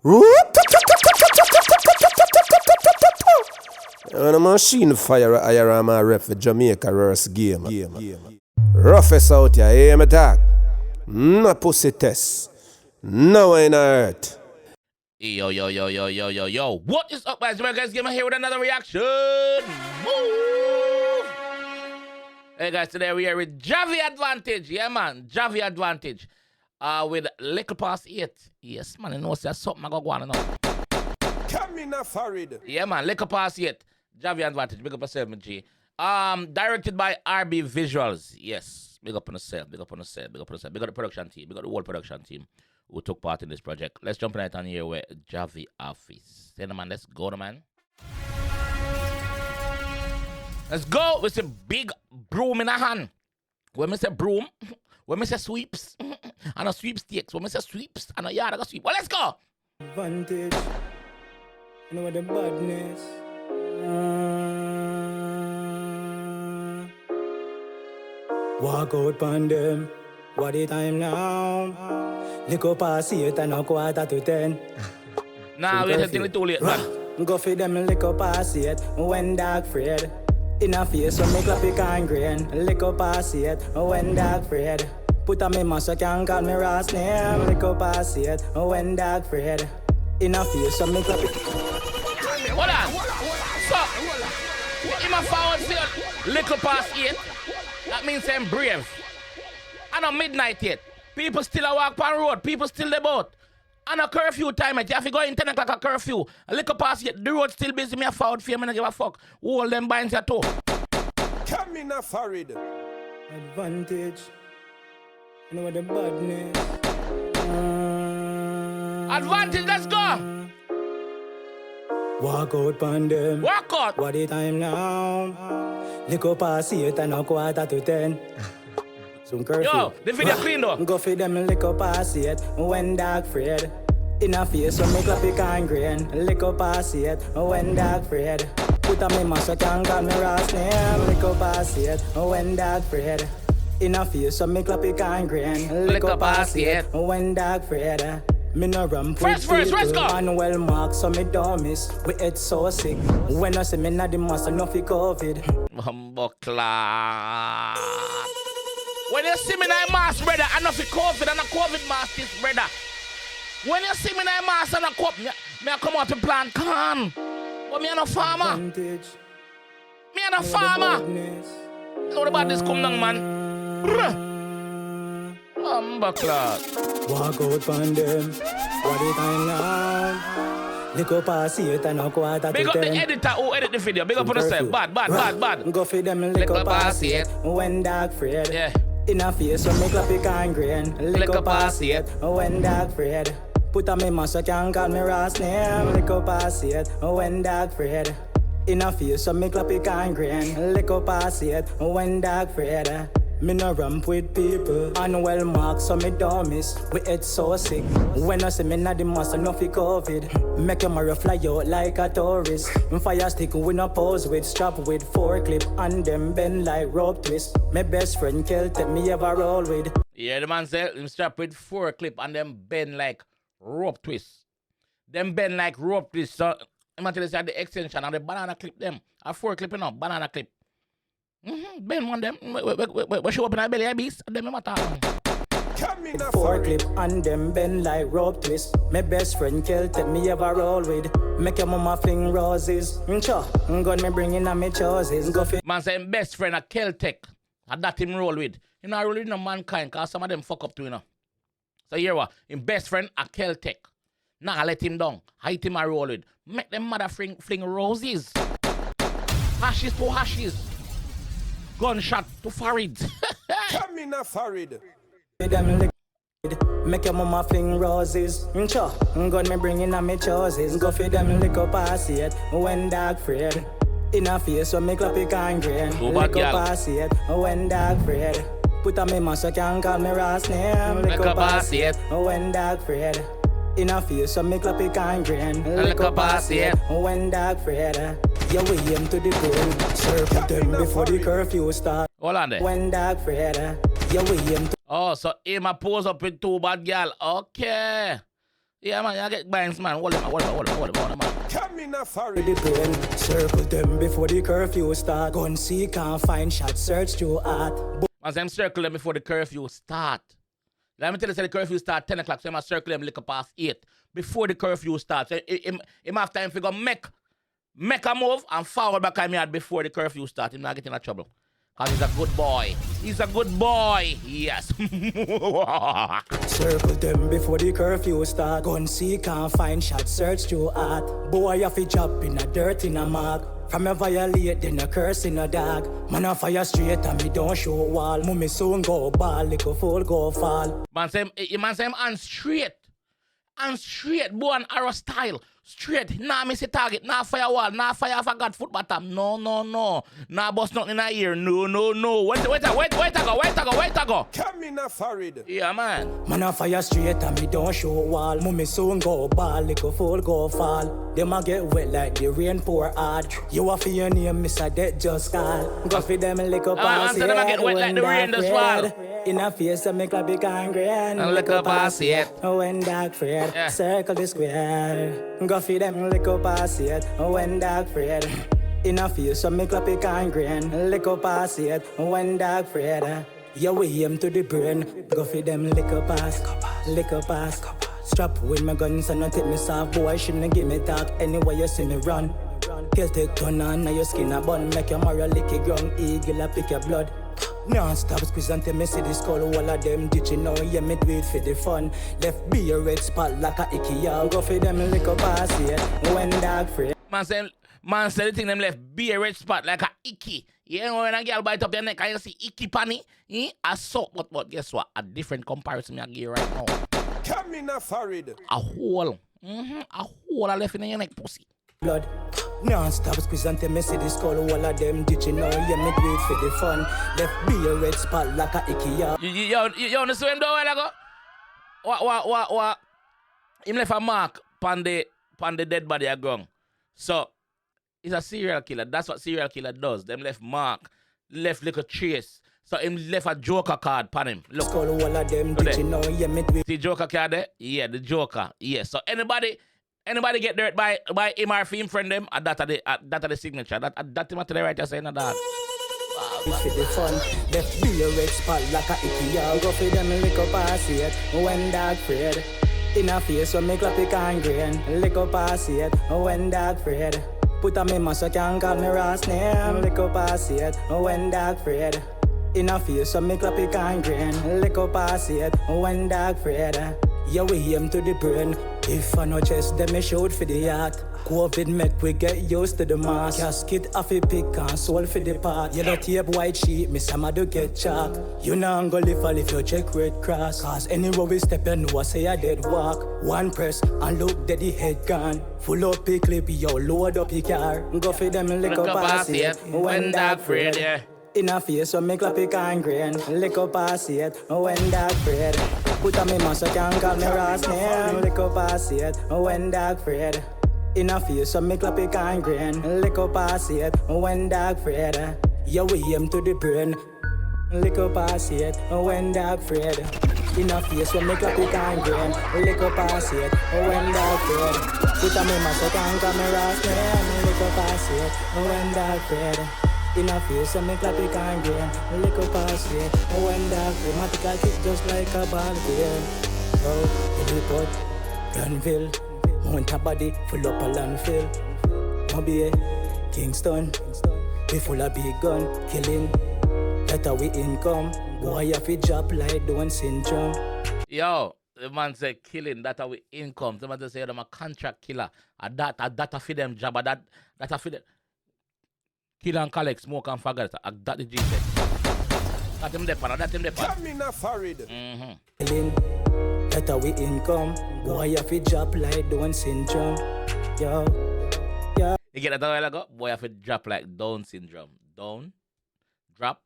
And a machine fire a IRAMA ref for Jamaica's game. Roughest out here, hear me talk. No pussy test. No in earth. Yo. What is up, guys? JAMAICA'S game here with another reaction. Move. Hey, guys, today we are with Jahve Advantage. Yeah, man. Jahve Advantage. With Likkle past 8. Yes, man. You know, that's something I got going on. Come in a Farid. Yeah, man. Likkle past 8. Jahve Advantage. Big up yourself, my G. Directed by RB Visuals. Yes. Big up on yourself. Big up on yourself. Big up on yourself. Big up the production team. Big up the whole production team who took part in this project. Let's jump right on here with Jahve office. Say, man, let's go, man. Let's go with the big broom in a hand. When I say broom, when I say sweeps, and a sweepstakes. When I say sweeps, and a yard, I got sweep. Well, let's go. Advantage. You know what the badness. Walk out on them. What the time now? Likkle past 8 and a quarter to 10. Nah, wait until it's too late, man. Go for them likkle past 8 when dark afraid. In a face when me clap it and grain. Likkle past 8 when dark afraid. Put on me mask so can call me Ross name. Likkle past 8 when dark afraid. In a face when me clap it. Hold on. So, in my forward field, Likkle past 8. That means I'm brave. And on midnight yet. People still a walk on road. People still about. And a curfew time, you have to go in 10 o'clock a curfew. A little past yet, the road still busy. Me a forward for me, I give a fuck. All them binds your toe. Come in a Farid. Advantage. You know what the badness. Advantage, let's go. Walk out on them. Walk out. What the time now? Likkle past 8 and a quarter to 10. Some curfew. Yo, the video clean though. Go for them likkle past 8 when dark afraid. In a face when me clap it and grain. Likkle past 8 when dark afraid. Put on me mask so can call me Ross name. Likkle past 8 when dark afraid. In a face when me clap it and grain. Likkle past 8 when dark afraid. Me no ramp First verse, let's go. And well mark so me don't miss. We head so sick. When I say me not the mask no fi COVID. Bumbleclad. When you see me in a mask, brother, I know for COVID and a COVID mask is, brother. When you see me in a mask and a cup, me I come out to plant corn. But me a no farmer. Me a no farmer. How the badness come down, man? Bumbleclad. Walk out on them. What the time now? Likkle past 8 and a quarter to 10. Big up the editor who edit the video. Big up on yourself. Bad. Go for them likkle past 8 when dark afraid. Yeah. In a face when me clap it and grain. Likkle past 8 when dark afraid. Put on me mask so can call me Ross name. Likkle past 8 when dark afraid. In a face when me clap it and grain. Likkle past 8 when dark afraid. Me no ramp with people. And well mark so me don't miss. We head so sick. When I say me not the master no fi COVID. Make your marrow fly out like a tourist. Fire stick we no pose with. Strap with 4 clip and them bend like rope twist. My best friend 𝐑𝐂𝐂𝐓𝐈𝐎𝐍 me ever roll with. Yeah, the man said him strap with 4 clip and them bend like rope twist. Them bend like rope twist. So I'm gonna tell you say the extension and the banana clip them. A 4 clip enough, banana clip. Bend one them. We show up in our belly, beast. Them me matter. Come in a 4 clip and them bend like rope twist. My best friend 𝐑𝐂𝐂𝐓𝐈𝐎𝐍 me ever roll with. Make your mama fling roses. Gun me bringing on me choices. Go fit. Man say him best friend a 𝐑𝐂𝐂𝐓. And that him roll with. You know, I roll with no mankind cause some of them fuck up too, you know. So here what? Him best friend a 𝐑𝐂𝐓𝐶. Nah, let him down. Height him a roll with. Make them mother fling roses. Hashes to hashes. Gunshot to Farid. Come in a Farid. Make your mama fling roses. Gun me bringing on me choices. Go for them likkle past 8 when dark afraid. In a face when me clap it and grain. Likkle past 8 when dark afraid. Put on me mask so can call me Ross name. Likkle past 8 when dark afraid. In a face when me clap it and grain. Likkle past 8 when dark afraid. Yeah, we aim to the goal. Circle them before the curfew start. Hold on there. When dark afraid. Yeah, we aim to. Oh, so him a pose up with 2 bad girl. Okay. Yeah, man, you get binds, man. Hold him, man. Come in a furry. The brain, circle them before the curfew start. Gun see, can't find shot, search through art. Man, say I'm circle them before the curfew start. Let me tell you, say the curfew start 10 o'clock, so I'm circle them liquor past 8. Before the curfew starts, so him have time to go make a move and forward back on me before the curfew starts. Him not getting in trouble. Because he's a good boy. He's a good boy. Yes. Circle them before the curfew start. Gun see, can't find shot, search through art. Boy, you fi drop in a dirt in a mark. From a violate, then a curse in a dog. Man a fire straight and me don't show wall. Mummy soon go ball, little fool go fall. Man say him and straight. And straight, boy and arrow style. Straight, nah miss a target, nah fire wall, nah fire for God foot bottom. No. Nah bust nothing in a ear. No. Wait to go. Come in a furry. Yeah, man. Man a fire straight and me don't show wall. Mummy soon go ball, little fool go fall. Them a get wet like the rain pour hard. You a for your name, Miss a dead just call. Go for them little pass them a get wet like the rain just fall. In a face that make a big angry and little pass it. When dark Fred, Yeah. circle the square. Go for them little pass it. When dark Fred. In a face that make a big angry and little pass it. When dark Fred. You we aim to the brain. Go for them little pass. Strap with my guns and not take me soft. Boy, shouldn't give me talk anywhere you see me run. Kill take turn on, now your skin a bun. Make your marrow lick it ground, eagle a pick your blood. Non-stop squeeze until me see the skull. All of them ditching now, yeah, me do it for the fun. Left be a red spot like a 𝐑𝐂𝐂𝐓𝐈𝐎𝐍. Go for them little pass here, when dark free. Man say the thing them left be a red spot like a icky. You know when a girl bite up your neck and you see icky panny, I saw but guess what? A different comparison I give you right now. Come in a furry. A hole. A hole I left in your neck, pussy. Blood. Non-stop squeeze until me see the skull. All of them ditching now, yeah, me do it for the fun. Left be a red spot like a 𝐑𝐂𝐂𝐓𝐿. You understand though while ago? What? Him left a mark pan the dead body a gone. So he's a serial killer. That's what serial killer does. Them left mark, left little trace. So him left a Joker card pan him. Look. Skull all of them ditching now, yeah, me do it. See Joker card there? Yeah, the Joker. Yeah. So anybody get dirt by him or him friend them, that are the signature. That him at the right you saying that. For the fun, left be a red spot like a 𝐑𝐂𝐂𝐓𝐿. Go for them little pass it, when dark Fred. In a face when me clap it angry and little pass it, when dark Fred. Put on me mask so can't call me Ross name, little pass it, when dark Fred. In a face when me clap it angry and little pass it, when dark Fred. Yeah, we aim to the brain. If I no chest, then me shoot for the heart. COVID make we get used to the mask. Casket off a pick and soul for the part. Yellow tape, white sheet, me some do get chalk. You know go live if you check red cross. Cause anywhere we step you know I say I dead walk. One press and look dead the head gone. Full up a clip, yo load up your car. Go for them little pass it, when dark Fred. Yeah. In a face when me clap it angry and little pass it, when dark Fred. Put on me mask so can't call me Ross name, little pass it, when dark Fred. In a face when me clap it angry and little pass it, when dark Fred. Yeah, we aim to the brain. Little pass it, when dark Fred. In a face when me clap it angry and little pass it, when dark Fred. Put on me mask so can't call me Ross name, little pass it, when dark Fred. In a face and me clap it angry and little pass it, when dark dramatic kick just like a ball game. Oh, in the pot, Granville, mount a body full up a landfill. Mobile, Kingston, we full of big gun, killing. That's how we income. Boy, you fi drop like Down syndrome. Yo, the man said killing, that's how we income. The man just say I'm a contract killer. That a feed them job, that a feed them. Kill and collect, smoke and forget. That the G said. That him depend. Come in a furry. Killing. That's how we income. Boy, you fi drop like Down syndrome. Yo. You get that a while ago? Boy, you fi drop like Down syndrome. Drop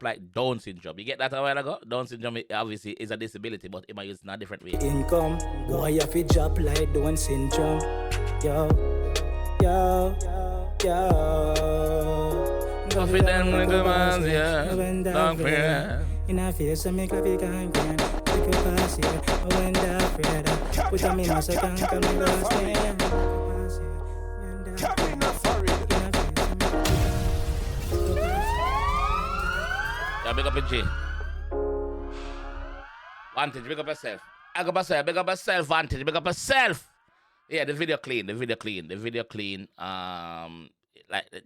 like Down syndrome. You get that a while ago? Down syndrome obviously is a disability, but it might use in a different way. Income. Boy, you fi drop like Down syndrome. Yo. Confident with the man's, yeah. Don't fear. In a face, I make a big angry. pass it. When that Fred, put on me muscle can call me last name. Come in a foreign. Yeah, big up in G. Vantage, big up yourself. Big up yourself, big up yourself, Vantage, big up yourself. Yeah, the video clean.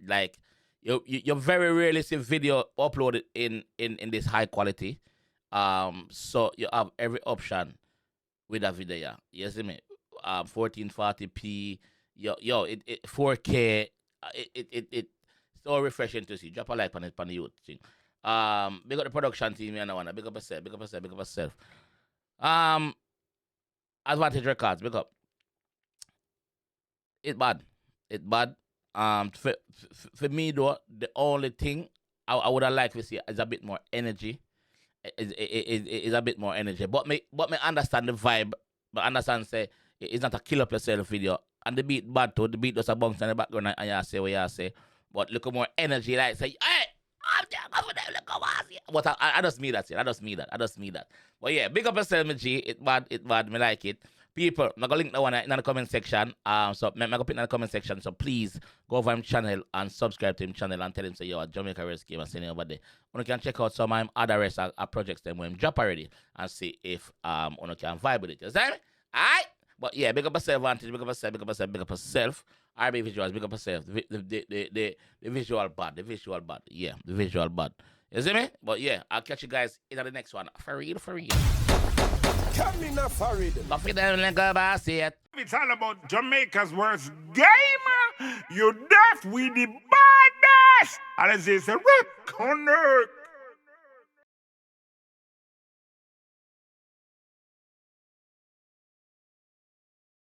Like you very rarely see video uploaded in this high quality. So you have every option with that video. Yeah, you see me? 1440p. It 4K. It's so refreshing to see. Drop a like on it, on the youth thing. Big up the production team here now. Big up yourself. Advantage Records, big up. It's bad. For me though, the only thing I would have liked to see is a bit more energy. Is a bit more energy. But me understand the vibe. But understand say it's not a kill up yourself video. And the beat bad too. The beat does a bounce in the background and you say what you say. But look at more energy, like say, hey, I'm just going for them, look at what I just mean that. I just mean that. But yeah, big up yourself, G. It bad, me like it. People, I'm gonna link that one in the comment section. So I'm gonna put it in the comment section. So please go over his channel and subscribe to his channel and tell him say yo JAMAICA'S game and send it over there. You can check out some of him other rest of projects them when drop already and see if you can vibe with it. You see me? Alright? But yeah, big up yourself, Vantage, big up yourself. RB visuals, big up yourself. The visual bad. Yeah, the visual bad. You see me? But yeah, I'll catch you guys in the next one. For real. Come in a foreign. It's all about Jamaica's worst game. You deaf with the baddest. And as they say, connect.